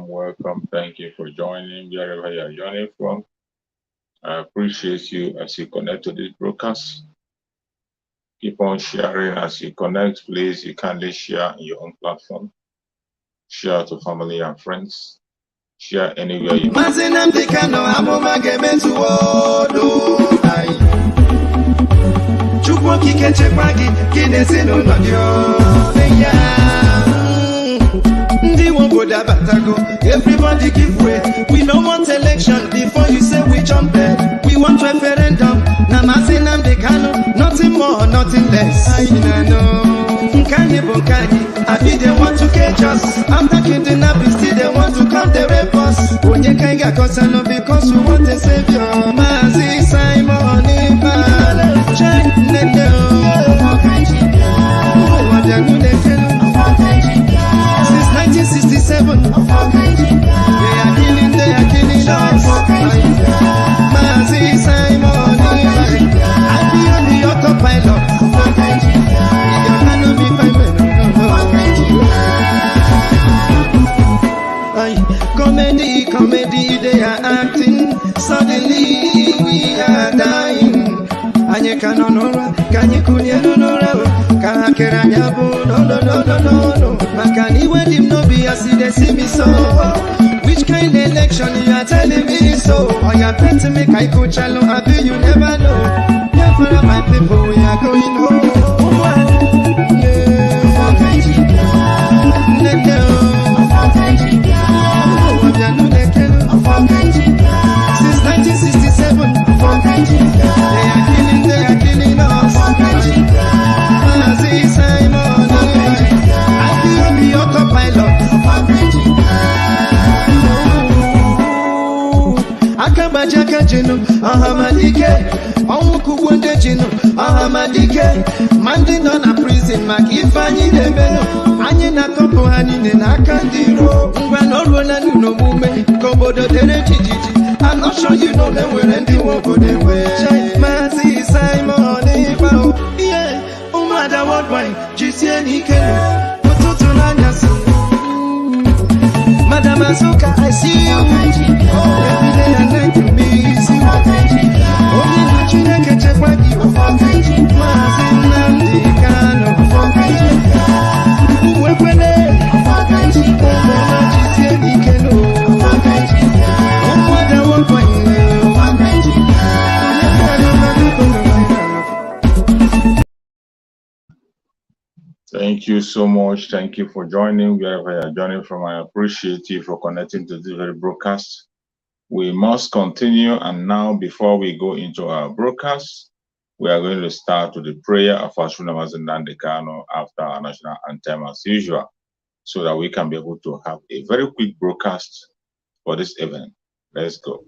Welcome. Thank you for joining wherever you are joining from. I appreciate you as you connect to this broadcast. Keep on sharing as you connect. Please, you kindly share on your own platform. Share to family and friends. Share anywhere you Everybody give way. We don't want election before you say we jump there. We want referendum. Namazinam de Kano. Nothing more, nothing less. I know. I feel they want to catch us. After kidnapping, still they want to come the rape us. Onye kanga kosano because we want a savior. Mazi Simon Check Nendo. Since 1967, they are killing us. Mazi Simon, I be on the autopilot. Comedy, they are acting. Suddenly we are dying. Anye kanonora, kanye kunyenonora, kakeranyabo, no. Makani when him no be as they see me so. Which kind of election you are telling me so? I am bet to make I coach alone, I bet you never know. Yeah, for my people, we are going home. Since 1967, they are killing us. Simon, I feel on the autopilot. Akabajaka Jino, Ahamadike, Omukuwende Jino, Ahamadike, Mandin on a prison, Makifani de Beno, Anina Topo Hanine, Nakandiro, Ngwanoro. I'm not sure you know them when they won't go their way. Mercy, Simon, yeah, oh, matter what, why, just any can. Madam Azuka, I see you. Every day and night to me, see you. Only that you can check what you are. Thank you so much. Thank you for joining wherever you're joining from. I appreciate you for connecting to this very broadcast. We must continue, and now before we go into our broadcast, we are going to start with the prayer of Ashuna Mazindandekano after our national anthem as usual, so that we can be able to have a very quick broadcast for this event. Let's go.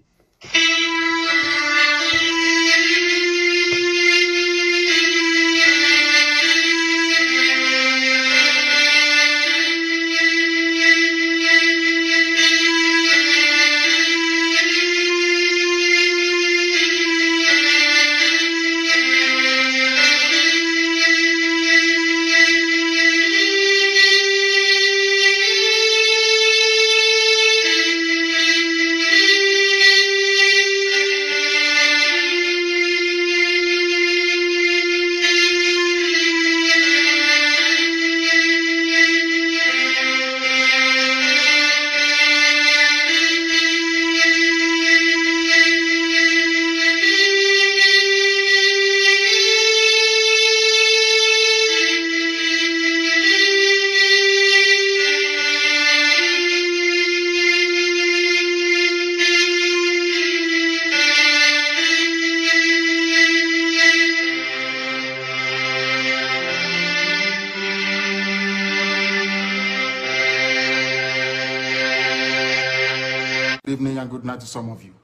Good evening and good night to some of you.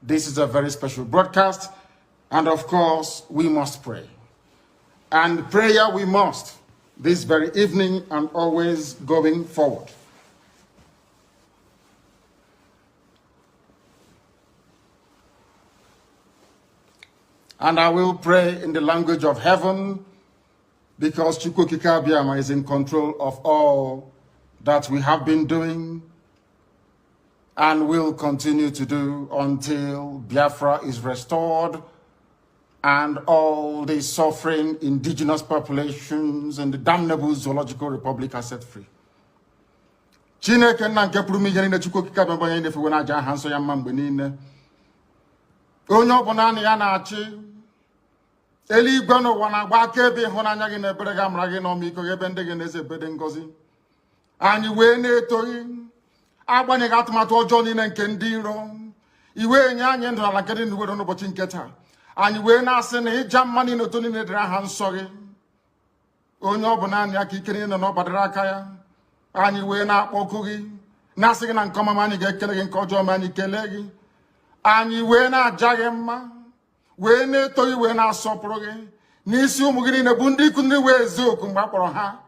This is a very special broadcast, and of course, we must pray. And prayer we must, this very evening and always going forward. And I will pray in the language of heaven, because Chukwukika Biama is in control of all that we have been doing and will continue to do until Biafra is restored and all the suffering indigenous populations in the damnable zoological republic are set free. Chineke na nke pụrụ m ihe niile Chukwu okike abịa onye na-efe na aja aha nsọ ya mma mgbe niile. Onye ọbụla na ya na-achị eluigwe n'ụwa na-agba akaebe ịhụnanya gị na ebere gị amara gị na ọmịiko gị ebe ndị gị na-eze ebede ngọzi. Anyị wee na-etoghị agbanyeghị atụmatụ ọjọọ niile nke ndị iro, iwe nye anyị ndụ ala nke dị n'uwere n'ụbọchị nke taa. Anyị wee na-asị na ịja mma niile otu niile dịrị aha nsọ gị. Onye ọ bụ naanị aka ike niile na ọ gbadara aka ya. Anyị wee na-akpọku gị na-asị gị na nke ọma anyị ga-ekele gị, nke ọjọọ ma anyị kelee gị. Anyị wee na-aja gị mma, wee na-eto gị, wee na-asọpụrụ gị n'isi ụmụ gị niile bụ ndị ikwu ndị wee ezi oku mgbe a kpọrọ ha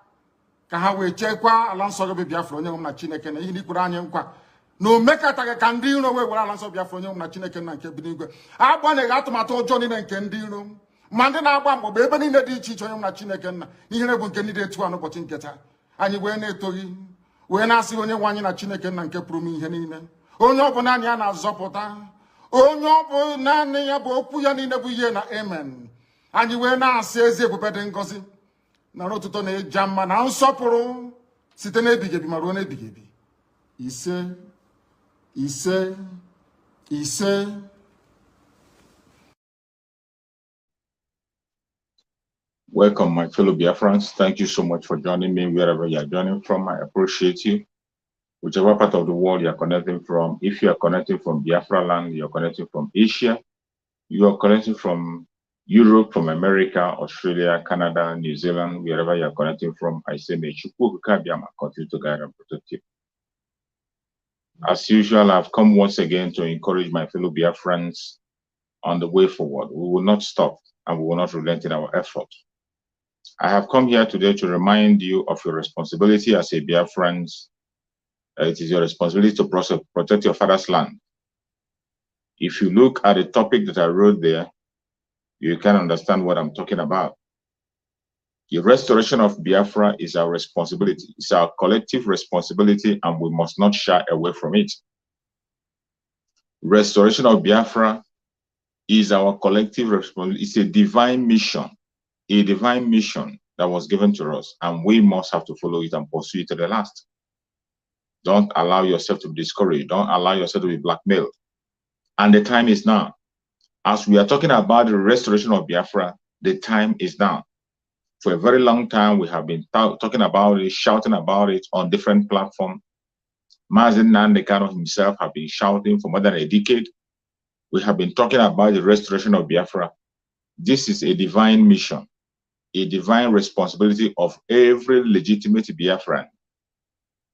ka ha wee chekwaa ala nsọ gị bụ Biafra onye nwe m na Chineke na ihe n'ikwuru anyị nkwa na o mekataghị ka ndị iro wee were ala nsọ Biafra onye nwe m na Chineke na nke bi n'igwe. Agbanyeghị atụmatụ ọjọọ niile nke ndị iro ma ndị na-agba mgbọgba ebe niile dị iche iche onye nwe m na Chineke nna ihere bụ nke niile etu a n'ụbọchị nke taa. Anyị wee na-eto gị, wee na-asị onye nwe anyị na Chineke nna nke pụrụ m ihe niile, onye ọ bụ naanị ya na-azọpụta, onye ọ bụ naanị ya bụ okwu ya niile bụ ihe na amen. Anyị wee na-asị ezi ebube dị ngọzi na ọtụtụ na ịja mma na nsọpụrụ site n'ebighị ebi ma ruo n'ebighị ebi. Ise ise ise. Welcome, my fellow Biafrans. Thank you so much for joining me wherever you are joining from. I appreciate you. Whichever part of the world you are connecting from, if you are connecting from Biafra land, you are connecting from Asia, you are connecting from Europe, from America, Australia, Canada, New Zealand, wherever you are connecting from, I say may Chukwu Biama continue to guide and protect you. As usual, I've come once again to encourage my fellow Biafrans on the way forward. We will not stop and we will not relent in our effort. I have come here today to remind you of your responsibility as a Biafrans It is your responsibility to protect your father's land. If you look at the topic that I wrote there, you can understand what I'm talking about. The restoration of Biafra is our responsibility. It's our collective responsibility, and we must not shy away from it. Restoration of Biafra is our collective responsibility. It's a divine mission that was given to us, and we must have to follow it and pursue it to the last. Don't allow yourself to be discouraged. Don't allow yourself to be blackmailed. And the time is now. As we are talking about the restoration of Biafra, the time is now. For a very long time, we have been talking about it, shouting about it on different platforms. Mazen Nandekano himself have been shouting for more than a decade. We have been talking about the restoration of Biafra. This is a divine mission, a divine responsibility of every legitimate Biafran.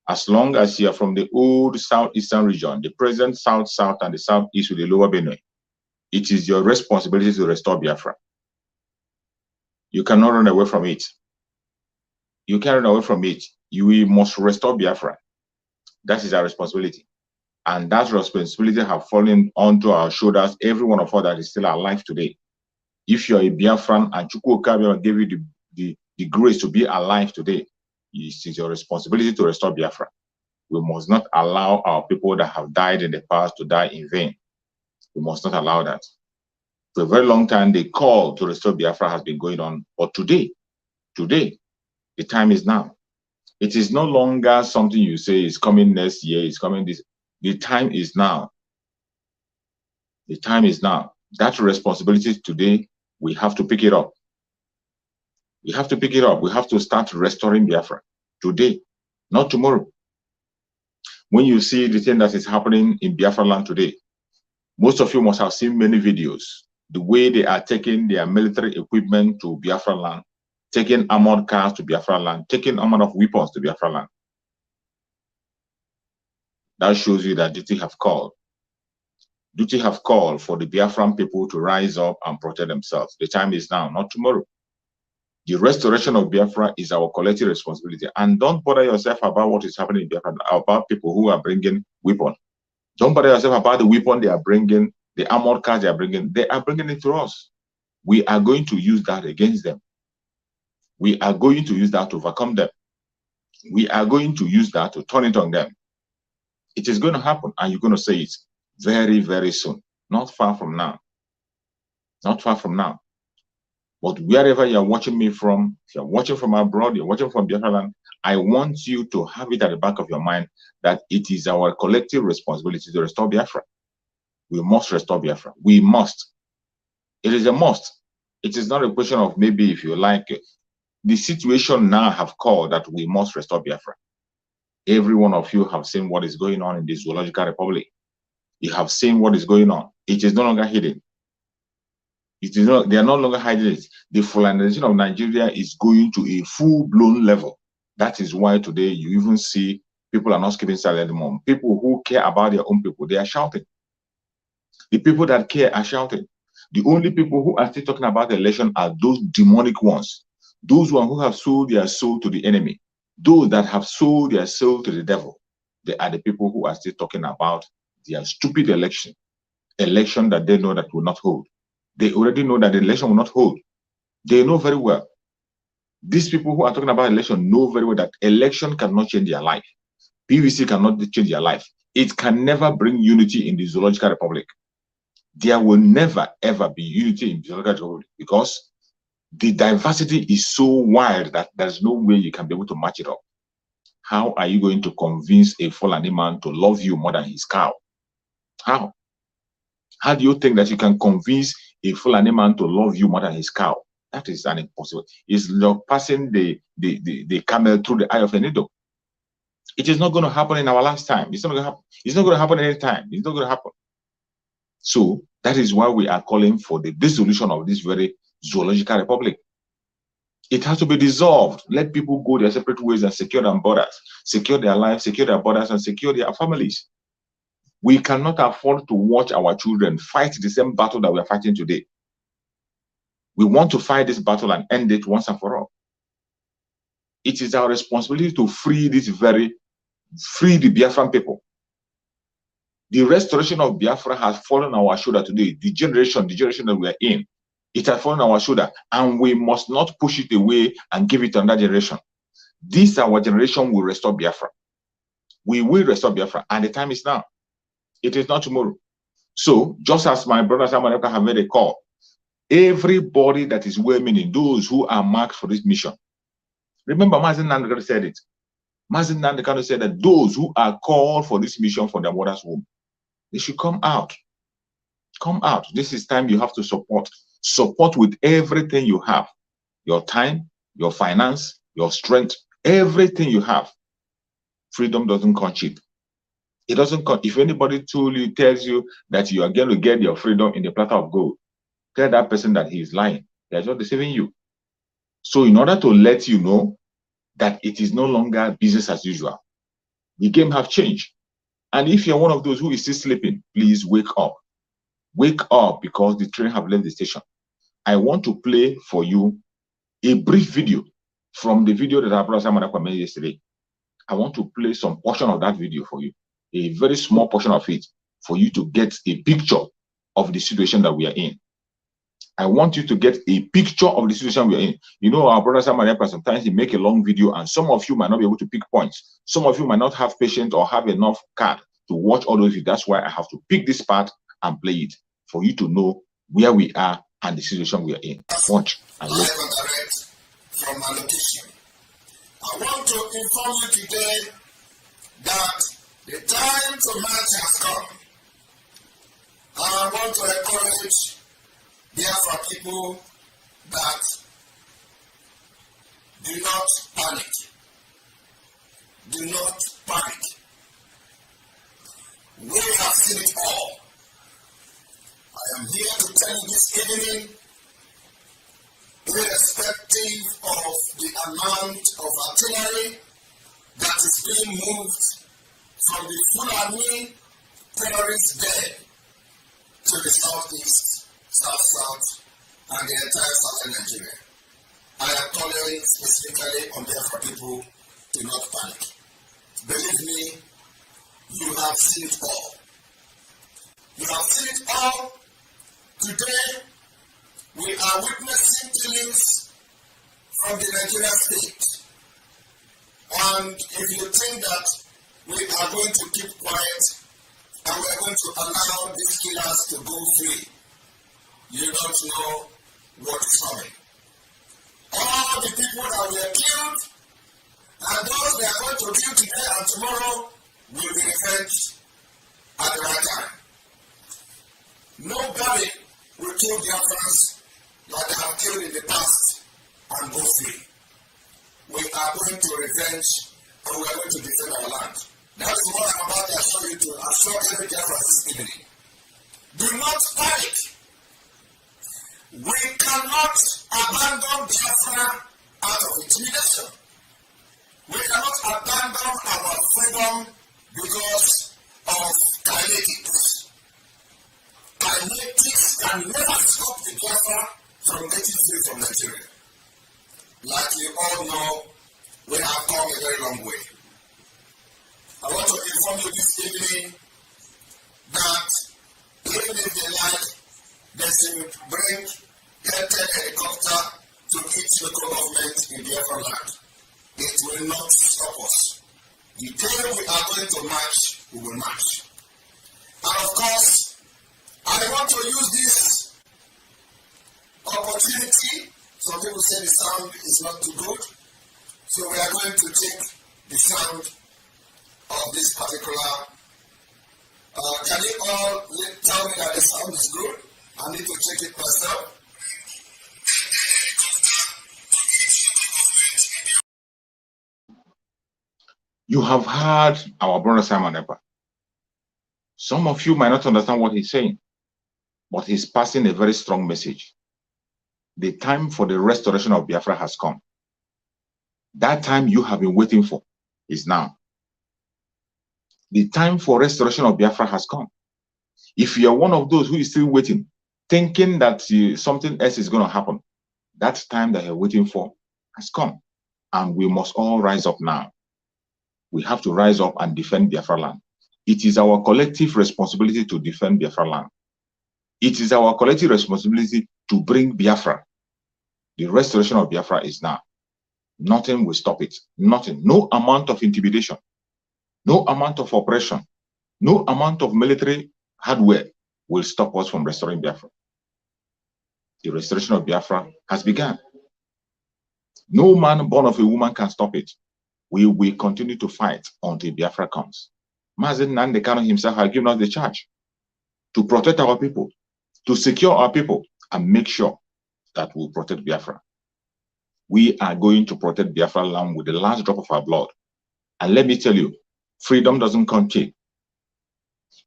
As long as you are from the old southeastern region, the present south-south and the southeast with the lower Benue, it is your responsibility to restore Biafra. You cannot run away from it. You can't run away from it. You must restore Biafra. That is our responsibility. And that responsibility have fallen onto our shoulders, every one of us that is still alive today. If you're a Biafran and Chukwu Okabiama gave you the grace to be alive today, it is your responsibility to restore Biafra. We must not allow our people that have died in the past to die in vain. We must not allow that. For a very long time, the call to restore Biafra has been going on. But today, the time is now. It is no longer something you say is coming next year, it's coming this. The time is now. The time is now. That responsibility today, we have to pick it up. We have to pick it up. We have to start restoring Biafra today, not tomorrow. When you see the thing that is happening in Biafra land today, most of you must have seen many videos, the way they are taking their military equipment to Biafra land, taking armored cars to Biafra land, taking armored weapons to Biafra land. That shows you that duty have called. Duty have called for the Biafran people to rise up and protect themselves. The time is now, not tomorrow. The restoration of Biafra is our collective responsibility. And don't bother yourself about what is happening in Biafra, about people who are bringing weapons. Don't bother yourself about the weapon they are bringing, the armored cars they are bringing. They are bringing it to us. We are going to use that against them. We are going to use that to overcome them. We are going to use that to turn it on them. It is going to happen, and you're going to see it very, very soon. Not far from now. Not far from now. But wherever you're watching me from, if you're watching from abroad, you're watching from Biafra land, I want you to have it at the back of your mind that it is our collective responsibility to restore Biafra. We must restore Biafra. We must. It is a must. It is not a question of maybe if you like it. The situation now have called that we must restore Biafra. Every one of you have seen what is going on in the Zoological Republic. You have seen what is going on. It is no longer hidden. It is not, they are no longer hiding it. The Fulanization of Nigeria is going to a full-blown level. That is why today you even see people are not keeping silent anymore. People who care about their own people, they are shouting. The people that care are shouting. The only people who are still talking about the election are those demonic ones. Those ones who have sold their soul to the enemy. Those that have sold their soul to the devil. They are the people who are still talking about their stupid election that they know that will not hold. They already know that the election will not hold. They know very well. These people who are talking about election know very well that election cannot change their life. PVC cannot change their life. It can never bring unity in the Zoological Republic. There will never, ever be unity in the Zoological Republic because the diversity is so wide that there's no way you can be able to match it up. How are you going to convince a Fulani man to love you more than his cow? How? How do you think that you can convince a Fulani man to love you more than his cow? That is an impossible. It's like passing the camel through the eye of a needle. It is not going to happen in our lifetime. It's not going to happen. It's not going to happen anytime. It's not going to happen. So that is why we are calling for the dissolution of this very Zoological Republic. It has to be dissolved. Let people go their separate ways and secure their borders, secure their lives, secure their borders, and secure their families. We cannot afford to watch our children fight the same battle that we are fighting today. We want to fight this battle and end it once and for all. It is our responsibility to free this very free the Biafran people. The restoration of Biafra has fallen on our shoulder today. The generation that we are in, it has fallen on our shoulder, and we must not push it away and give it to another generation. This our generation will restore Biafra. We will restore Biafra, and the time is now. It is not tomorrow. So, just as my brother Samuel have made a call, everybody that is well-meaning, those who are marked for this mission. Remember, Mazen Nandekano said it. Mazen Nandekano said that those who are called for this mission from their mother's womb, they should come out. Come out. This is time you have to support. Support with everything you have. Your time, your finance, your strength, everything you have. Freedom doesn't come cheap. It doesn't come. If anybody tells you that you are going to get your freedom in the platter of gold, tell that person that he is lying. They are just deceiving you. So in order to let you know that it is no longer business as usual, the game have changed. And if you're one of those who is still sleeping, please wake up. Wake up, because the train have left the station. I want to play for you a brief video from the video that I brought made yesterday. I want to play some portion of that video for you, a very small portion of it, for you to get a picture of the situation that we are in. I want you to get a picture of the situation we are in. You know, our brother Samuel, sometimes he make a long video, and some of you might not be able to pick points. Some of you might not have patience or have enough card to watch all those videos. That's why I have to pick this part and play it for you to know where we are and the situation we are in. Watch and look. Live and direct from my location. I want to inform you today that the time to march has come. I want to encourage Biafra people that do not panic. Do not panic. We have seen it all. I am here to tell you this evening, irrespective of the amount of artillery that is being moved from the Fulani terrorist bed to the southeast, south, and the entire southern Nigeria. I am calling specifically on behalf of people to not panic. Believe me, you have seen it all. You have seen it all. Today, we are witnessing killings from the Nigerian state. And if you think that we are going to keep quiet and we are going to allow these killers to go free, you don't know what is coming. All the people that were killed and those they are going to kill today and tomorrow will be revenged at the right time. Nobody will kill Biafrans like they have killed in the past and go free. We are going to revenge and we are going to defend our land. That is what I'm about to assure you to assure every Biafran this evening. Do not panic. We cannot abandon Biafra out of intimidation. We cannot abandon our freedom because of kinetics. Kinetics can never stop the Biafra from getting free from Nigeria. Like you all know, we have come a very long way. I want to inform you this evening that even if they like, they should bring Airtel helicopter to each local government in Biafra land. It will not stop us. The day we are going to march, we will march. And of course, I want to use this opportunity. Some people say the sound is not too good. So we are going to check the sound of this particular. Can you all tell me that the sound is good? I need to check it myself. You have heard our brother Simon Epa. Some of you might not understand what he's saying, but he's passing a very strong message. The time for the restoration of Biafra has come. That time you have been waiting for is now. The time for restoration of Biafra has come. If you are one of those who is still waiting, thinking that something else is going to happen, that time that you're waiting for has come. And we must all rise up now. We have to rise up and defend Biafra land. It is our collective responsibility to defend Biafra land. It is our collective responsibility to bring Biafra. The restoration of Biafra is now. Nothing will stop it. Nothing. No amount of intimidation, no amount of oppression, no amount of military hardware will stop us from restoring Biafra. The restoration of Biafra has begun. No man born of a woman can stop it. We will continue to fight until Biafra comes. Mazen Nnamdi Kanu himself has given us the charge to protect our people, to secure our people, and make sure that we protect Biafra. We are going to protect Biafra land with the last drop of our blood. And let me tell you, freedom doesn't come cheap.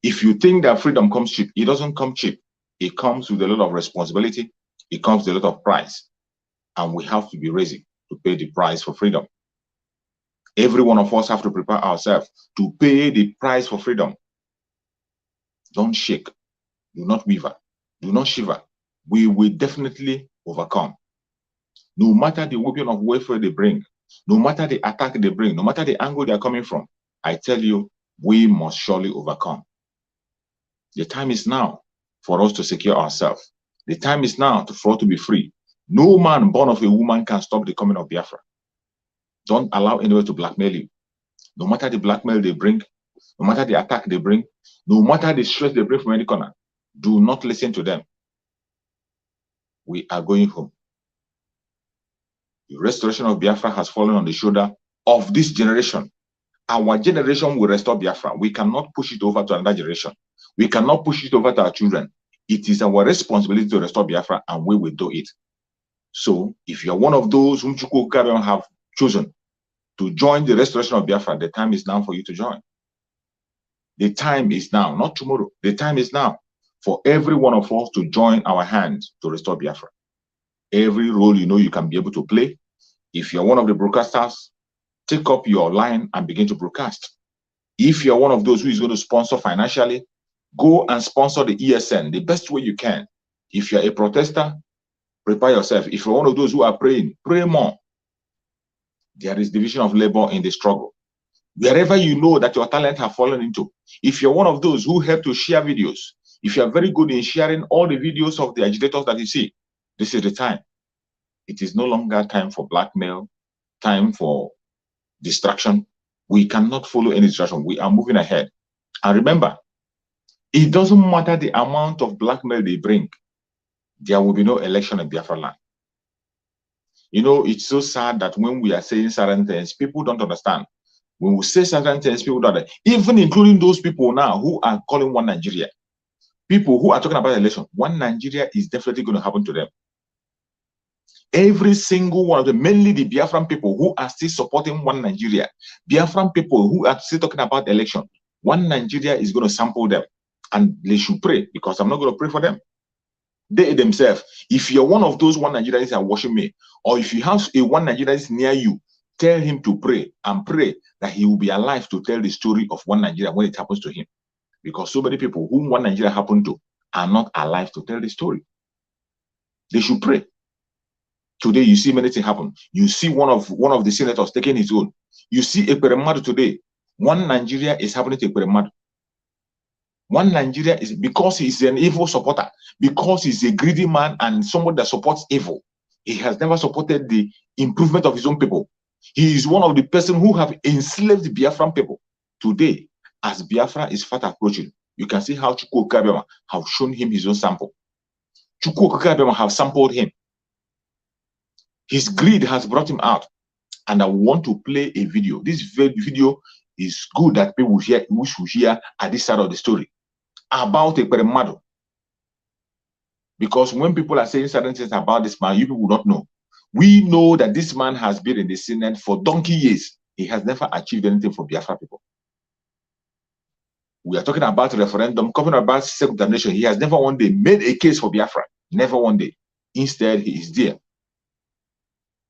If you think that freedom comes cheap, it doesn't come cheap. It comes with a lot of responsibility. It comes with a lot of price. And we have to be ready to pay the price for freedom. Every one of us have to prepare ourselves to pay the price for freedom. Don't shake. Do not waver. Do not shiver. We will definitely overcome. No matter the weapon of warfare they bring, no matter the attack they bring, no matter the angle they are coming from, I tell you, we must surely overcome. The time is now for us to secure ourselves. The time is now for us to be free. No man born of a woman can stop the coming of Biafra. Don't allow anyone to blackmail you. No matter the blackmail they bring, no matter the attack they bring, no matter the stress they bring from any corner, do not listen to them. We are going home. The restoration of Biafra has fallen on the shoulder of this generation. Our generation will restore Biafra. We cannot push it over to another generation. We cannot push it over to our children. It is our responsibility to restore Biafra, and we will do it. So, if you are one of those whom Chukwu Okabiama have chosen to join the restoration of Biafra, the time is now for you to join. The time is now, not tomorrow. The time is now for every one of us to join our hands to restore Biafra. Every role you know you can be able to play. If you're one of the broadcasters, take up your line and begin to broadcast. If you're one of those who is going to sponsor financially, go and sponsor the ESN the best way you can. If you're a protester, prepare yourself. If you're one of those who are praying, pray more. There is division of labor in the struggle. Wherever you know that your talent have fallen into, if you're one of those who help to share videos, if you're very good in sharing all the videos of the agitators that you see, this is the time. It is no longer time for blackmail, time for distraction. We cannot follow any distraction. We are moving ahead. And remember, it doesn't matter the amount of blackmail they bring, there will be no election in Biafra land. You know, it's so sad that when we are saying certain things, people don't understand. When we say certain things, people don't, even including those people now who are calling one Nigeria, people who are talking about election, one Nigeria is definitely going to happen to them. Every single one of them, mainly the Biafran people who are still supporting one Nigeria, Biafran people who are still talking about election, one Nigeria is going to sample them. And they should pray, because I'm not going to pray for them. They themselves, if you're one of those one Nigerians are watching me, or if you have a one Nigerian near you, tell him to pray and pray that he will be alive to tell the story of one Nigeria when it happens to him. Because so many people whom one Nigeria happened to are not alive to tell the story. They should pray. Today, you see many things happen. You see one of the senators taking his own. You see Ekperemadu today. One Nigeria is happening to Ekperemadu. One Nigeria is, because he's an evil supporter, because he's a greedy man and someone that supports evil. He has never supported the improvement of his own people. He is one of the persons who have enslaved Biafran people. Today, as Biafra is fast approaching, you can see how Chukwu Okabiama have shown him his own sample. Chukwu Okabiama have sampled him. His greed has brought him out. And I want to play a video. This video is good that people hear, we should hear at this side of the story about Ekperemadu. Because when people are saying certain things about this man, you people will not know. We know that this man has been in the Senate for donkey years. He has never achieved anything for Biafra people. We are talking about referendum, talking about self-determination. He has never one day made a case for Biafra. Never one day. Instead, he is there.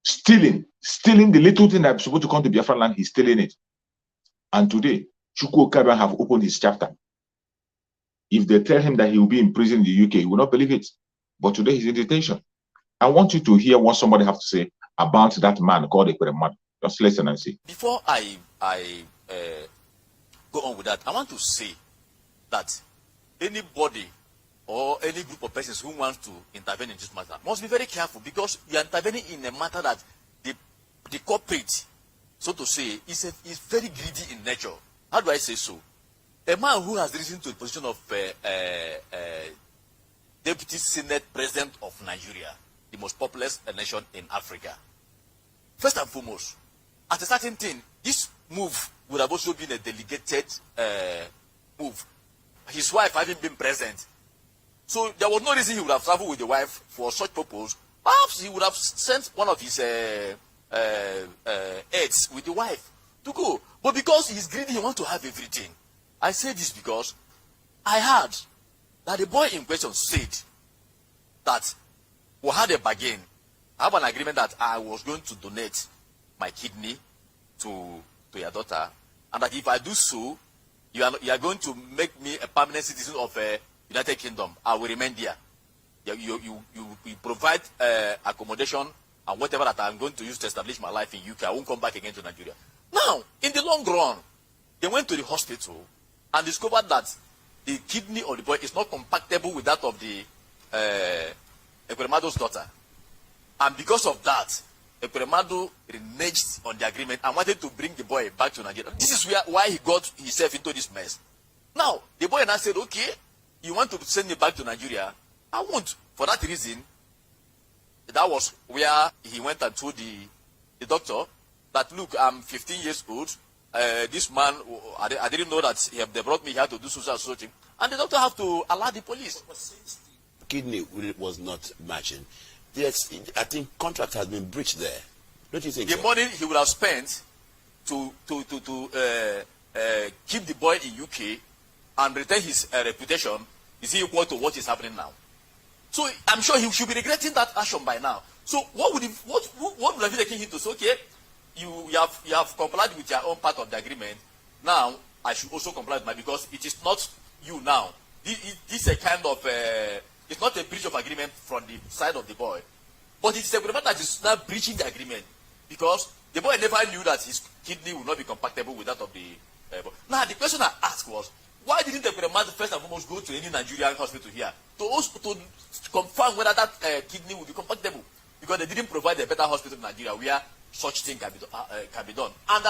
Stealing the little thing that's supposed to come to Biafra land, he's stealing it. And today, Chukwu Okabiama have opened his chapter. If they tell him that he will be in prison in the UK, he will not believe it. But today he's in detention. I want you to hear what somebody have to say about that man called Ekperemadu. Just listen and see. Before I go on with that, I want to say that anybody or any group of persons who wants to intervene in this matter must be very careful, because you are intervening in a matter that the corporate, so to say, is very greedy in nature. How do I say so? A man who has risen to the position of Deputy Senate President of Nigeria, the most populous nation in Africa. First and foremost, at a certain thing, this move would have also been a delegated move. His wife having been present. So there was no reason he would have traveled with the wife for such purpose. Perhaps he would have sent one of his aides with the wife to go. But because he's greedy, he wants to have everything. I say this because I heard that the boy in question said that we had a bargain. I have an agreement that I was going to donate my kidney to your daughter, and that if I do so, you are going to make me a permanent citizen of United Kingdom. I will remain there. You provide accommodation and whatever that I'm going to use to establish my life in UK. I won't come back again to Nigeria. Now, in the long run, they went to the hospital and discovered that the kidney of the boy is not compatible with that of the Ekweremadu's daughter. And because of that, Ekweremadu reneged on the agreement and wanted to bring the boy back to Nigeria. This is why he got himself into this mess. Now, the boy now said, okay, you want to send me back to Nigeria? I won't. For that reason, that was where he went and told the doctor that, look, I'm 15 years old. This man, I didn't know that they brought me here to do such thing. And the doctor have to alert the police. But since the kidney was not matching, yes, I think contract has been breached there. Don't you think the money he would have spent to keep the boy in UK and retain his reputation is equal to what is happening now. So I'm sure he should be regretting that action by now. So what would have been taking him to say, okay, you have complied with your own part of the agreement. Now I should also comply with mine, because it is not you now. This is a kind of it's not a breach of agreement from the side of the boy, but it's a agreement that is now breaching the agreement, because the boy never knew that his kidney would not be compatible with that of the boy. Now the question I asked was, why didn't the Ekweremadu first and foremost go to any Nigerian hospital here to confirm whether that kidney would be compatible? Because they didn't provide a better hospital in Nigeria where such thing can be done. And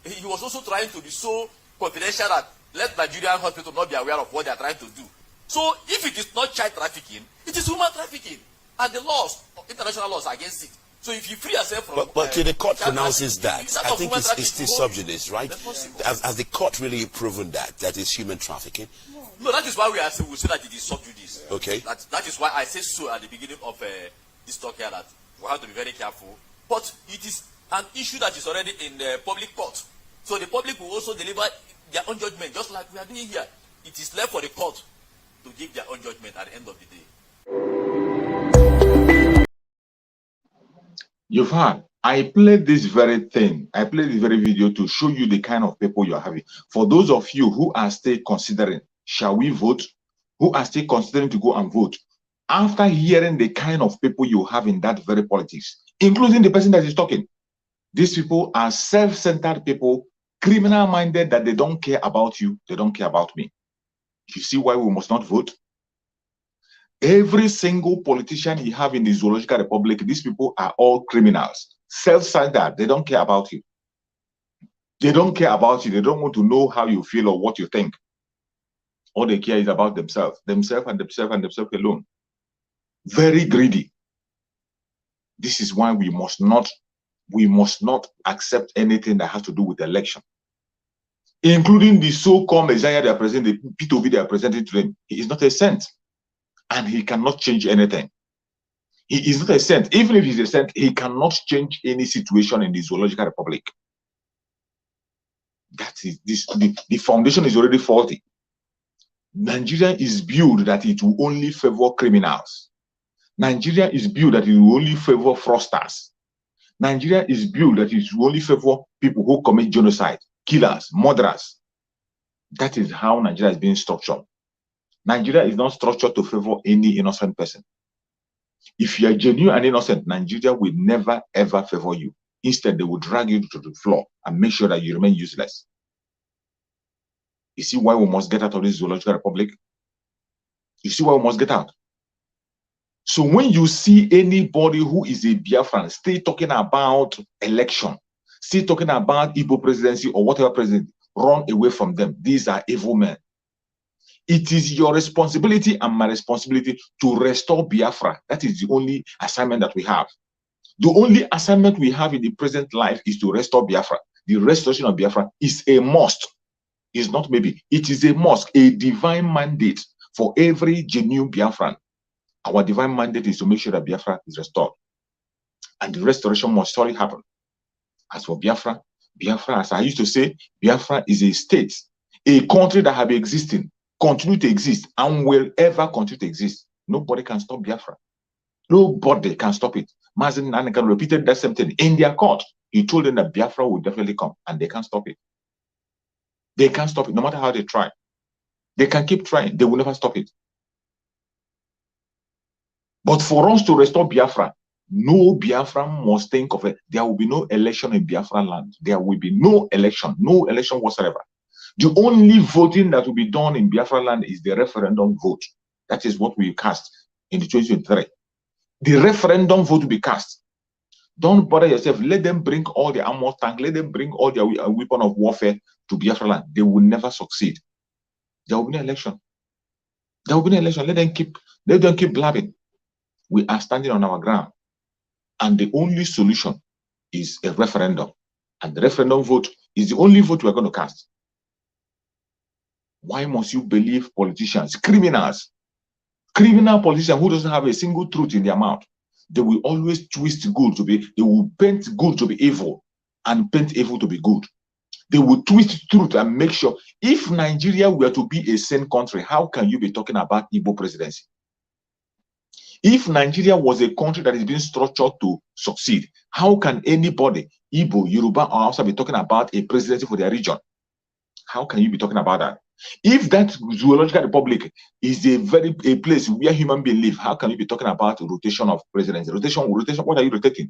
he was also trying to be so confidential that let Nigerian hospital not be aware of what they are trying to do. So if it is not child trafficking, it is human trafficking, and the laws, international laws, are against it. So if you free yourself from, but till the court pronounces that, I think it's still subjudice, right? Has the court really proven that is human trafficking? No, that is why we say that it is subjudice. Okay. That is why I say so at the beginning of this talk here, that we have to be very careful. But it is an issue that is already in the public court. So the public will also deliver their own judgment, just like we are doing here. It is left for the court to give their own judgment at the end of the day. You've heard. I played this very thing. I played this very video to show you the kind of people you are having. For those of you who are still considering, shall we vote? Who are still considering to go and vote? After hearing the kind of people you have in that very politics, including the person that is talking, these people are self-centered people, criminal-minded, that they don't care about you, they don't care about me. You see why we must not vote? Every single politician you have in the Zoological Republic, these people are all criminals, self-centered. They don't care about you. They don't care about you. They don't want to know how you feel or what you think. All they care is about themselves and themselves alone. Very greedy. This is why we must not accept anything that has to do with election, including the so-called Messiah they are presenting, the P2V they are presenting to them. He is not a saint, and he cannot change anything. He is not a saint. Even if he's a saint, he cannot change any situation in the Zoological Republic. That is this. The foundation is already faulty. Nigeria is built that it will only favor criminals. Nigeria is built that it will only favor fraudsters. Nigeria is built that it will only favor people who commit genocide, killers, murderers. That is how Nigeria is being structured. Nigeria is not structured to favor any innocent person. If you are genuine and innocent, Nigeria will never ever favor you. Instead, they will drag you to the floor and make sure that you remain useless. You see why we must get out of this zoological republic? You see why we must get out? So when you see anybody who is a Biafran still talking about election, still talking about Igbo presidency or whatever president, run away from them. These are evil men. It is your responsibility and my responsibility to restore Biafra. That is the only assignment that we have. The only assignment we have in the present life is to restore Biafra. The restoration of Biafra is a must. It's not maybe. It is a must, a divine mandate for every genuine Biafran. Our divine mandate is to make sure that Biafra is restored. And the restoration must surely happen. As for Biafra, Biafra, as I used to say, Biafra is a state, a country that have been existing, continue to exist, and will ever continue to exist. Nobody can stop Biafra. Nobody can stop it. Mazen Nanakan repeated that same thing in their court. He told them that Biafra will definitely come, and they can't stop it. They can't stop it, no matter how they try. They can keep trying. They will never stop it. But for us to restore Biafra, no Biafran must think of it. There will be no election in Biafra land. There will be no election whatsoever. The only voting that will be done in Biafra land is the referendum vote. That is what we cast in the 2023. The referendum vote will be cast. Don't bother yourself. Let them bring all the armor tank. Let them bring all their weapon of warfare to Biafra land. They will never succeed. There will be no election. There will be no election. Let them keep blabbing. We are standing on our ground. And the only solution is a referendum. And the referendum vote is the only vote we're going to cast. Why must you believe politicians, criminals, criminal politicians who doesn't have a single truth in their mouth? They will always twist good to be, they will paint good to be evil and paint evil to be good. They will twist truth and make sure, if Nigeria were to be a sane country, how can you be talking about Igbo presidency? If Nigeria was a country that is being structured to succeed, how can anybody, Igbo, Yoruba, or also be talking about a presidency for their region? How can you be talking about that? If that zoological republic is a place where human beings live, how can you be talking about rotation of presidents? Rotation, what are you rotating?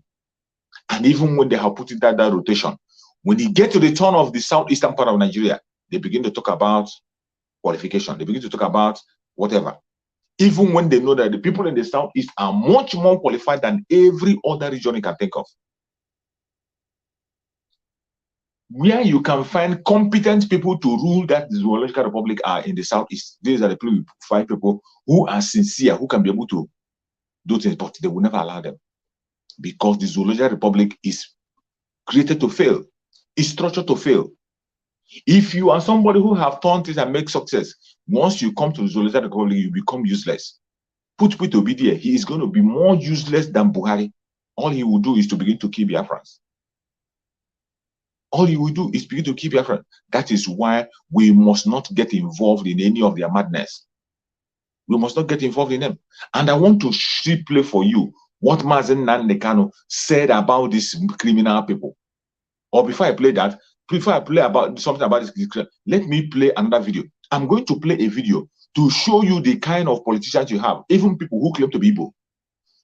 And even when they have put in that rotation, when you get to the turn of the southeastern part of Nigeria, they begin to talk about qualification. They begin to talk about whatever. Even when they know that the people in the southeast are much more qualified than every other region you can think of. Where you can find competent people to rule that zoological republic are in the southeast. These are the people, 5 people who are sincere, who can be able to do things, but they will never allow them. Because the zoological republic is created to fail. It's structured to fail. If you are somebody who have turned things and make success, once you come to the zoological republic, you become useless. Put Obi there, he is going to be more useless than Buhari. All he will do is to begin to kill Biafrans. All he will do is begin to keep Biafra. That is why we must not get involved in any of their madness. We must not get involved in them. And I want to play for you what Mazen Nandekano said about these criminal people. Or before I play that, before I play about something about this, let me play another video. I'm going to play a video to show you the kind of politicians you have, even people who claim to be Igbo.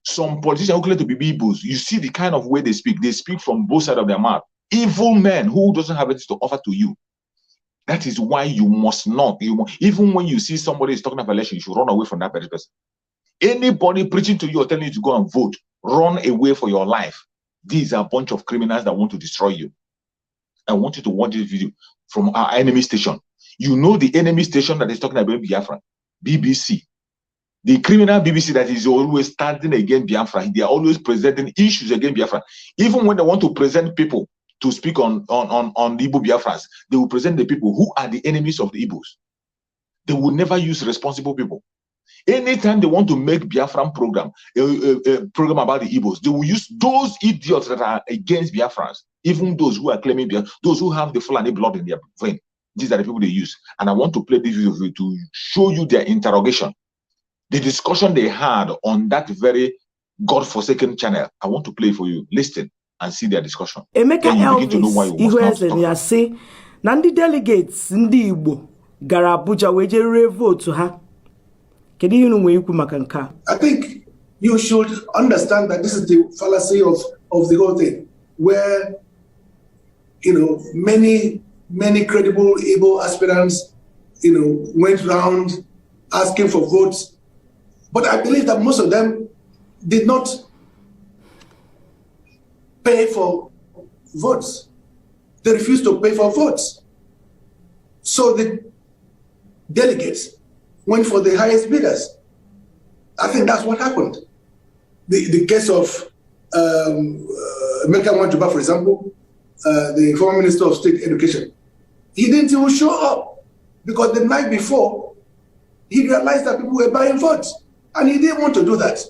Some politicians who claim to be Igbos, you see the kind of way they speak. They speak from both sides of their mouth. Evil men who doesn't have anything to offer to you. That is why you must not. Even when you see somebody is talking about election, you should run away from that very person. Anybody preaching to you or telling you to go and vote, run away for your life. These are a bunch of criminals that want to destroy you. I want you to watch this video from our enemy station. You know the enemy station that is talking about Biafra, BBC. The criminal BBC that is always standing against Biafra. They are always presenting issues against Biafra. Even when they want to present people to speak on the Igbo Biafrans, they will present the people who are the enemies of the Igbos. They will never use responsible people. Anytime they want to make Biafran program, a program about the Igbos, they will use those idiots that are against Biafrans, even those who are claiming Biafra, those who have the Fulani blood in their vein. These are the people they use. And I want to play this video to show you their interrogation. The discussion they had on that very godforsaken channel. I want to play for you. Listen and see their discussion. Emeka Then you begin to know why you must not talk. ya say na ndị delegates ndị Igbo gara Abuja wee jere vote ha. Kedu ihe unu nwere ikwu maka nke? I think you should understand that this is the fallacy of the whole thing. where, many credible, able aspirants, went round asking for votes. But I believe that most of them did not pay for votes. They refused to pay for votes. So the delegates went for the highest bidders. I think that's what happened. The case of Emeka Nwajuba, for example, the former Minister of State Education, he didn't even show up because the night before, he realized that people were buying votes, and he didn't want to do that.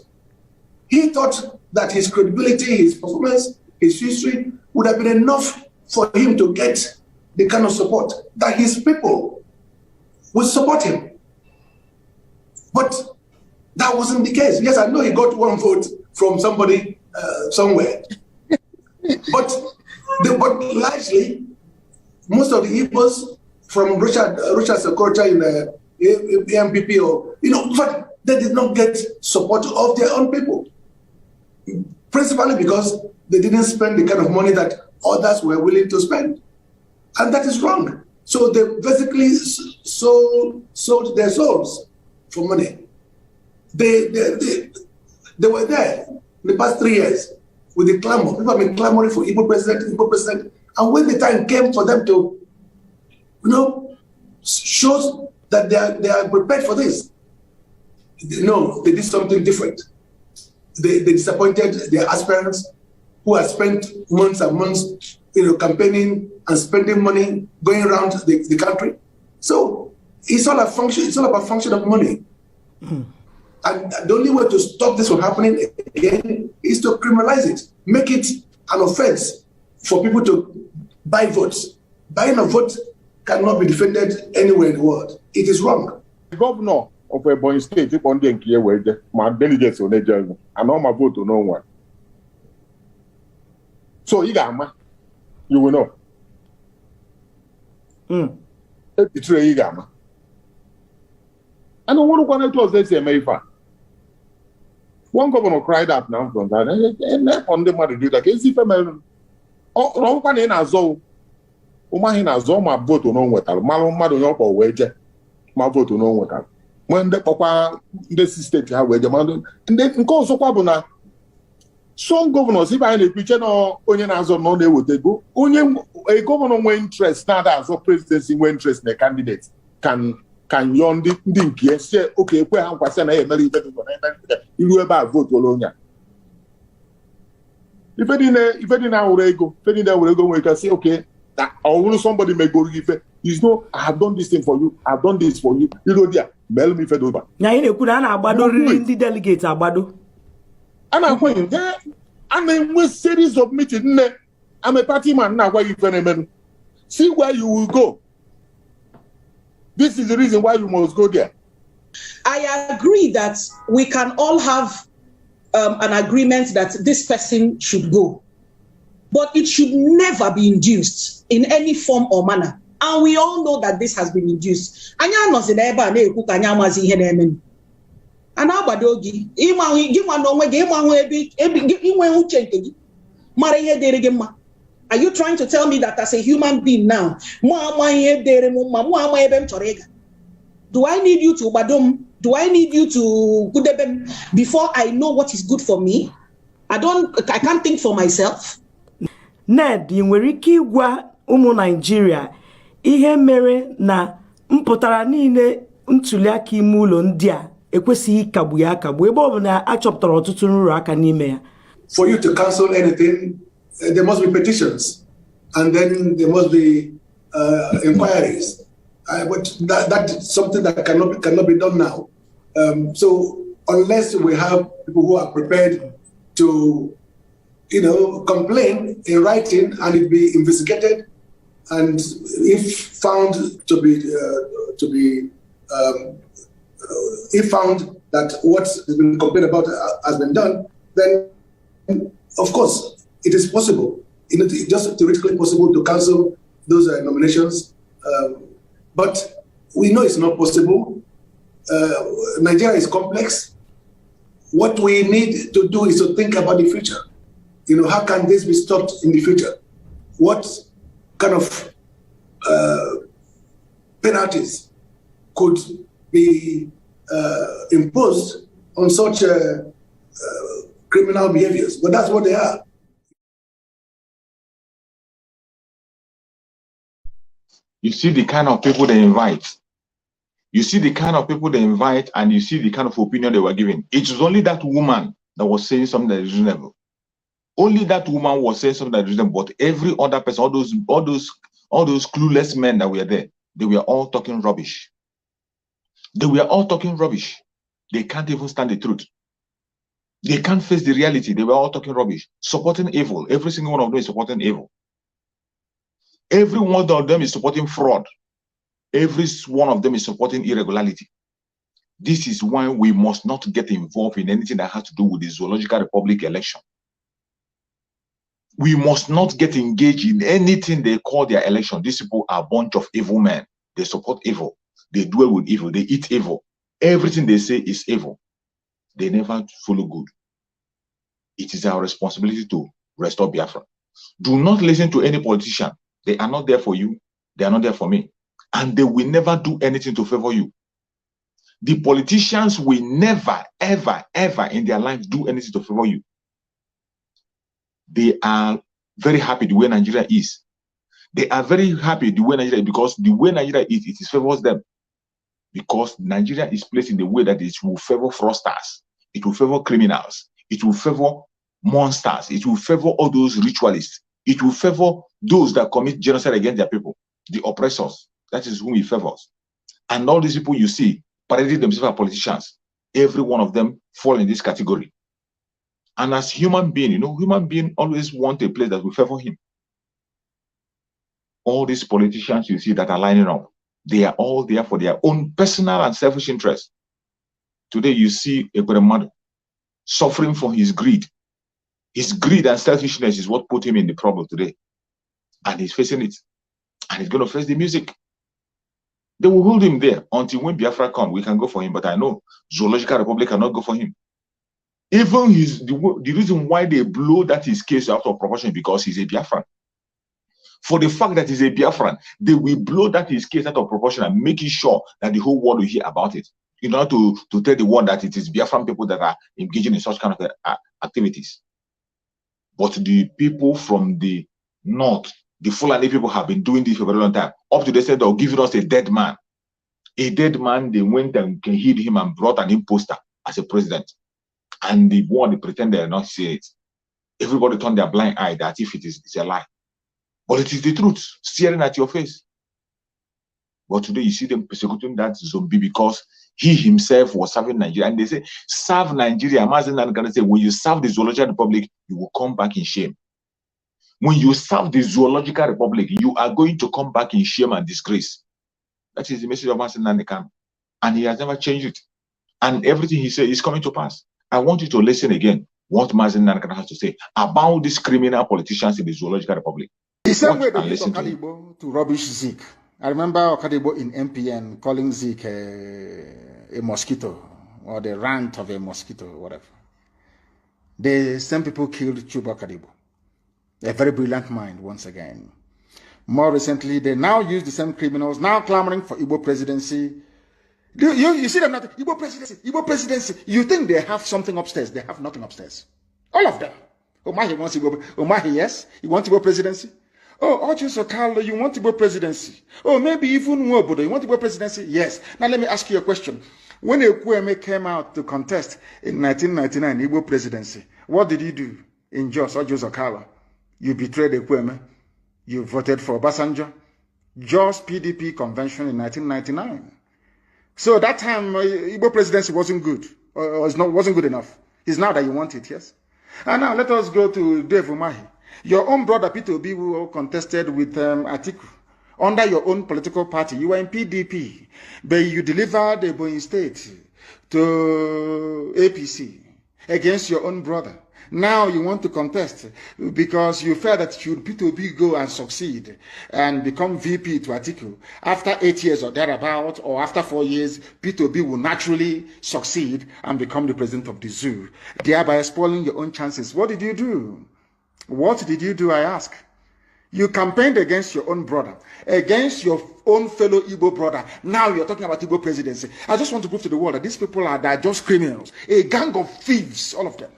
He thought that his credibility, his performance, his history would have been enough for him to get the kind of support that his people would support him. But that wasn't the case. Yes, I know he got one vote from somebody somewhere. but largely, most of the Igbos from Russia's culture in the MPP, but they did not get support of their own people. Principally because they didn't spend the kind of money that others were willing to spend. And that is wrong. So they basically sold their souls for money. They were there in the past 3 years with the clamor. People have been clamoring for Igbo president. And when the time came for them to, show that they are prepared for this, no, they did something different. They disappointed their aspirants who had spent months and months, campaigning and spending money, going around the country. So it's all about function of money. Mm. And the only way to stop this from happening again is to criminalize it, make it an offense for people to buy votes. Buying a vote cannot be defended anywhere in the world. It is wrong. The governor of Ebonyi State, my delegates on the and all my vote to no one. So you will know. It's really Igama. I don't want to say Mayfa. One governor cried out now from that, and on the matter do that. Is if a man or one in a zone, Umahina Zoma vote to no what Malon Madon or wager, my vote to no what. When the Papa, this state have wager, and then go so Pabuna. Some governors, if I had a picture or onion as or no, they would go. A governor when interest, not as a presidency when interest the candidates can yon dink, yes, okay, where I'm passing a very better you about vote Olonia. If I didn't go, we can say, okay, or somebody may go give it. I have done this thing for you, I've done this for you. You know, dear, Bell me fed over. Now, you could abado the delegates abado. And I'm going there, and then with series of meetings, I'm a party man now. Why you phenomenon? See where you will go. This is the reason why you must go there. I agree that we can all have an agreement that this person should go, but it should never be induced in any form or manner. And we all know that this has been induced. And abadogi are you trying to tell me that as a human being now, do I need you to badum? Do I need you to gudebem before I know what is good for me? I can't think for myself. Ned, you nwere ike igwa ụmụ Nigeria ihe mere na mpụtara niile ntuli aka ime ụlọ ndị a ekwesịghị ikagbu ya akagbu ebe ọ bụ na achọpụtara ọtụtụ nrụrụ aka n'ime ya. For you to cancel anything, there must be petitions, and then there must be inquiries. But that's something that cannot be done now. So unless we have people who are prepared to, complain in writing and it be investigated, and if found to be if found that what has been complained about has been done, then of course it is possible. It's just theoretically possible to cancel those nominations. But we know it's not possible. Nigeria is complex. What we need to do is to think about the future. how can this be stopped in the future? What kind of penalties could be imposed on such criminal behaviors? But that's what they are. You see the kind of people they invite. You see the kind of people they invite, and you see the kind of opinion they were giving. It was only that woman that was saying something that is reasonable. Only that woman was saying something that is reasonable. But every other person, all those clueless men that were there, they were all talking rubbish. They were all talking rubbish. They can't even stand the truth. They can't face the reality. They were all talking rubbish, supporting evil. Every single one of them is supporting evil. Every one of them is supporting fraud. Every one of them is supporting irregularity. This is why we must not get involved in anything that has to do with the Zoological Republic election. We must not get engaged in anything they call their election. These people are a bunch of evil men. They support evil. They dwell with evil. They eat evil. Everything they say is evil. They never follow good. It is our responsibility to restore Biafra. Do not listen to any politician. They are not there for you. They are not there for me. And they will never do anything to favor you. The politicians will never, ever, ever in their life do anything to favor you. They are very happy the way Nigeria is. They are very happy the way Nigeria is, because the way Nigeria is, it favors them. Because Nigeria is placed in the way that it will favor fraudsters. It will favor criminals. It will favor monsters. It will favor all those ritualists. It will favor those that commit genocide against their people, the oppressors. That is whom it favors. And all these people you see parading themselves as politicians, every one of them fall in this category. And as human being, human being always want a place that will favor him. All these politicians you see that are lining up, they are all there for their own personal and selfish interests. Today you see Ekweremadu suffering from his greed. His greed and selfishness is what put him in the problem today. And he's facing it. And he's going to face the music. They will hold him there until when Biafra comes, we can go for him. But I know Zoological Republic cannot go for him. Even the reason why they blow that his case out of proportion because he's a Biafran. For the fact that he's a Biafran, they will blow that his case out of proportion and making sure that the whole world will hear about it. In order to tell the world that it is Biafran people that are engaging in such kind of activities. But the people from the north, the Fulani people have been doing this for a very long time. Up to they said they're giving us a dead man. A dead man, they went and hid him and brought an imposter as a president. And the one, they pretend they are not seeing it. Everybody turned their blind eye that if it's a lie. But it is the truth, staring at your face. But today you see them persecuting that zombie because he himself was serving Nigeria. And they say, serve Nigeria. I'm going to say, when you serve the Zoological Republic, you will come back in shame. When you serve the Zoological Republic, you are going to come back in shame and disgrace. That is the message of Mazen Nandekan. And he has never changed it. And everything he said is coming to pass. I want you to listen again what Mazen Nandekan has to say about these criminal politicians in the Zoological Republic. The same way they use Okadibo to rubbish Zeke. I remember Okadibo in MPN calling Zeke a mosquito, or the rant of a mosquito, whatever. The same people killed Chuba Okadibo. A very brilliant mind, once again. More recently, they now use the same criminals, now clamoring for Igbo presidency. You see them not Igbo presidency, Igbo presidency. You think they have something upstairs? They have nothing upstairs. All of them. Omahi wants Igbo. Omahi, yes, he wants Igbo presidency. Oh, Ojuso Carlo, you want Igbo presidency? Oh, maybe even Nwobodo, you want Igbo presidency? Yes. Now let me ask you a question. When Ekwueme came out to contest in 1999 Igbo presidency, what did he do in Jos, Ojuso Carlo? You betrayed Ekwueme. You voted for Obasanjo. Jos PDP convention in 1999. So that time, Igbo presidency wasn't good. Wasn't good enough. It's now that you want it, yes? And now let us go to Dave Umahi. Your own brother Peter Obi who contested with Atiku under your own political party. You were in PDP, but you delivered the Ebonyi State to APC against your own brother. Now you want to contest because you felt that should Peter Obi go and succeed and become VP to Atiku, after 8 years or thereabout, or after 4 years, Peter Obi will naturally succeed and become the president of the zoo, thereby spoiling your own chances. What did you do? What did you do, I ask? You campaigned against your own brother, against your own fellow Igbo brother. Now you're talking about Igbo presidency. I just want to prove to the world that these people they're just criminals, a gang of thieves, all of them.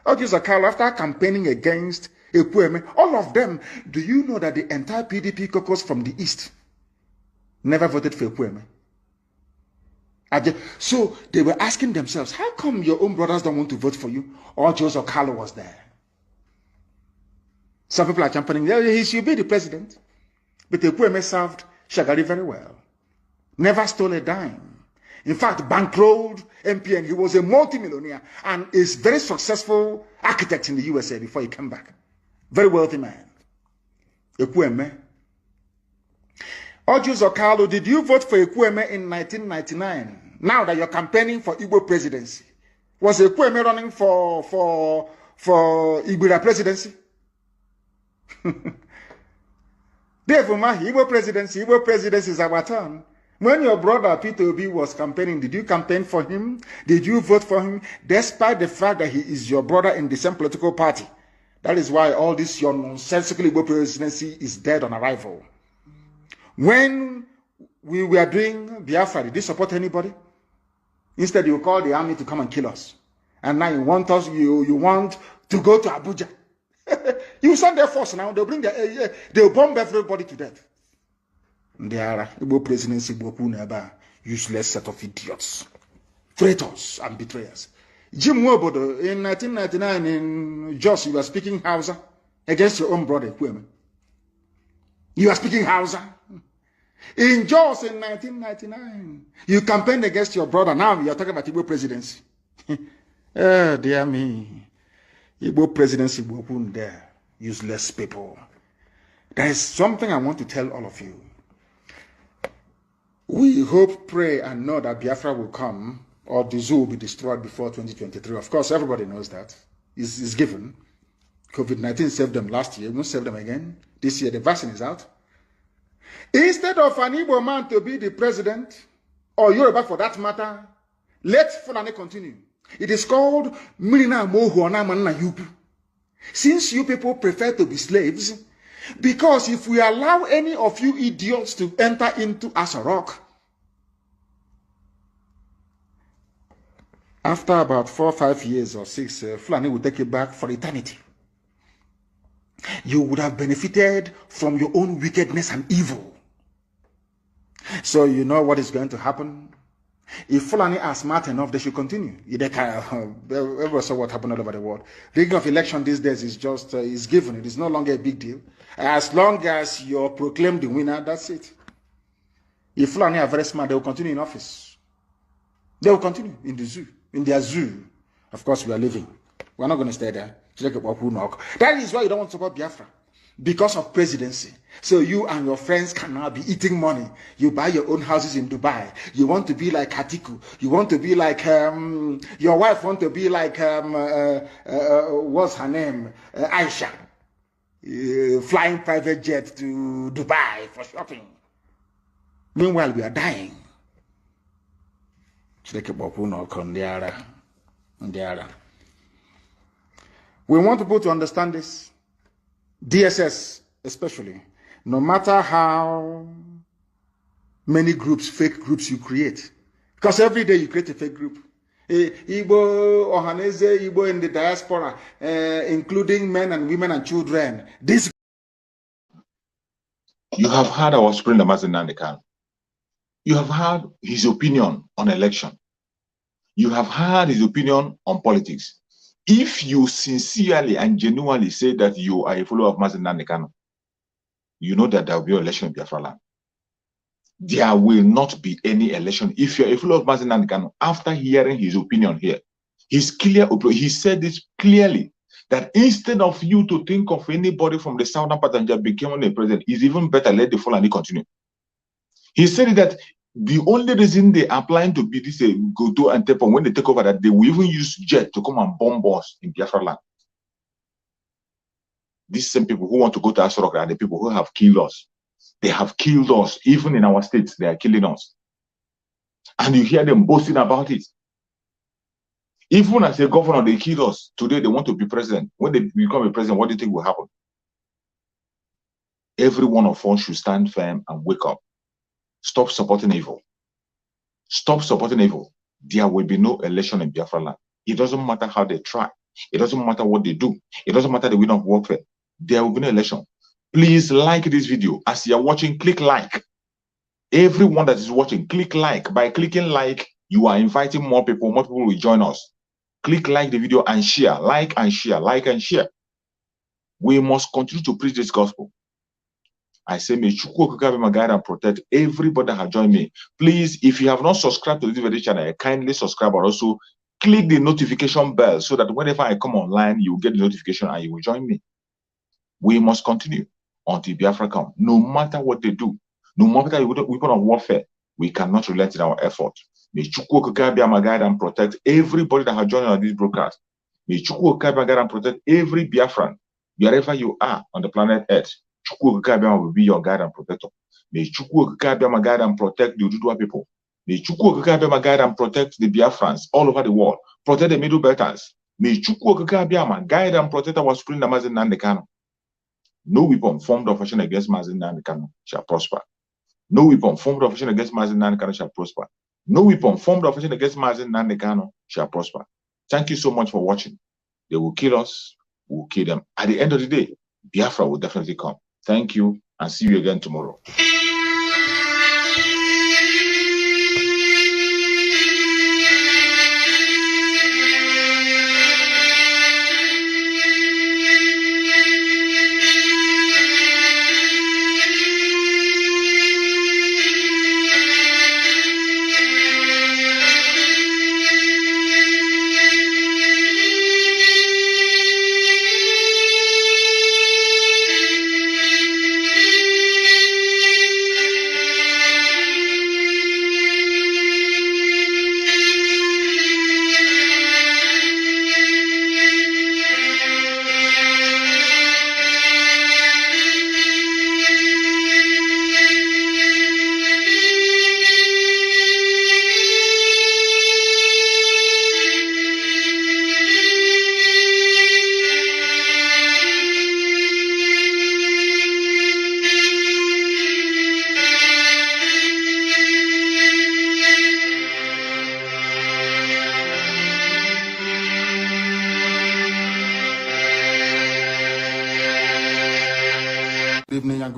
After campaigning against Ekwueme, all of them, do you know that the entire PDP caucus from the East never voted for Ekwueme? So they were asking themselves, how come your own brothers don't want to vote for you? Or Joseph Carlo was there. Some people are championing, he should be the president. But Ekwueme served Shagari very well. Never stole a dime. In fact, bankrolled MPN. He was a multimillionaire and is very successful architect in the USA before he came back. Very wealthy man. Ekwueme. Ojo Carlo, did you vote for Ekwueme in 1999? Now that you're campaigning for Igbo presidency, was Ekwueme running for Igbo presidency? Igbo presidency is our turn. When your brother Peter Obi was campaigning, did you campaign for him? Did you vote for him? Despite the fact that he is your brother in the same political party. That is why all this your nonsensical Igbo presidency is dead on arrival. When we were doing Biafra, did you support anybody? Instead, you call the army to come and kill us. And now you want us, you want to go to Abuja. You send their force now, they'll bring they'll bomb everybody to death. They are Igbo presidency, useless set of idiots, traitors and betrayers. Jim Wobodo, in 1999 in Jos, you were speaking Hausa against your own brother, Ekwueme. You are speaking Hausa. In Jos in 1999, you campaigned against your brother. Now you are talking about Igbo presidency. Oh, dear me. Igbo presidency, there, useless people. There is something I want to tell all of you. We hope, pray, and know that Biafra will come, or the zoo will be destroyed before 2023. Of course, everybody knows that. It's given. COVID-19 saved them last year. We won't save them again. This year, the vaccine is out. Instead of an Igbo man to be the president, or Yoruba for that matter, let Fulani continue. It is called Mirina Mohuana Manna Yupu. Since you people prefer to be slaves, because if we allow any of you idiots to enter into Asarok, after about 4 or 5 years or 6, Fulani will take you back for eternity. You would have benefited from your own wickedness and evil. So you know what is going to happen? If Fulani are smart enough, they should continue. Everyone saw what happened all over the world. Rigging of election these days is just is given. It is no longer a big deal. As long as you're proclaimed the winner, that's it. If Fulani are very smart, they will continue in office. They will continue in the zoo, in their zoo. Of course, we are leaving. We're not going to stay there. That is why you don't want to support Biafra. Because of presidency. So you and your friends can now be eating money. You buy your own houses in Dubai. You want to be like Atiku. You want to be like, your wife want to be like, what's her name? Aisha. Flying private jet to Dubai for shopping. Meanwhile, we are dying. We want people to understand this. DSS especially, no matter how many groups, fake groups you create, because every day you create a fake group. Igbo, Ohaneze, Igbo in the diaspora, including men and women and children. This you have heard our Supreme Mazi Nnamdi Kanu. You have heard his opinion on election. You have heard his opinion on politics. If you sincerely and genuinely say that you are a follower of Mazi Nnamdi Kanu, you know that there will be an election in Biafra land. There will not be any election. If you're a follower of Mazi Nnamdi Kanu, after hearing his opinion here, his clear opinion, he said this clearly, that instead of you to think of anybody from the southern part and becoming a president, it's even better let the Fulani continue. He said that the only reason they are planning to be this Godo and Tepon when they take over, that they will even use jet to come and bomb us in Biafra land. These same people who want to go to Asarok are the people who have killed us. They have killed us. Even in our states, they are killing us. And you hear them boasting about it. Even as a governor, they killed us. Today, they want to be president. When they become a president, what do you think will happen? Every one of us should stand firm and wake up. Stop supporting evil. Stop supporting evil. There will be no election in Biafra land. It doesn't matter how they try. It doesn't matter what they do. It doesn't matter the win of warfare. There will be no election. Please like this video. As you're watching, click like. Everyone that is watching, click like. By clicking like, you are inviting more people. More people will join us. Click like the video and share. Like and share. Like and share. We must continue to preach this gospel. I say, may Chukwu be my guide and protect everybody that has joined me. Please, if you have not subscribed to this video channel, kindly subscribe and also click the notification bell so that whenever I come online, you will get the notification and you will join me. We must continue until Biafra come. No matter what they do, no matter the weapon of warfare, we cannot relent in our effort. May Chukwu be my guide and protect everybody that has joined on this broadcast. May Chukwu be my guide and protect every Biafran, wherever you are on the planet Earth. Chukwu will be your guide and protector. May Chukwu be my guide and protect the Ududua people. May Chukwu be my guide and protect the Biafrans all over the world. Protect the Middle Belters. May Chukwu be my guide and protect our Supreme Namazin Nandekano. No weapon formed of fashion against Mazin Nandekano shall prosper. No weapon formed of fashion against Mazin Nandekano shall prosper. No weapon formed of fashion against Mazin Nandekano shall prosper. Thank you so much for watching. They will kill us. We will kill them. At the end of the day, Biafra will definitely come. Thank you and see you again tomorrow. Good evening and good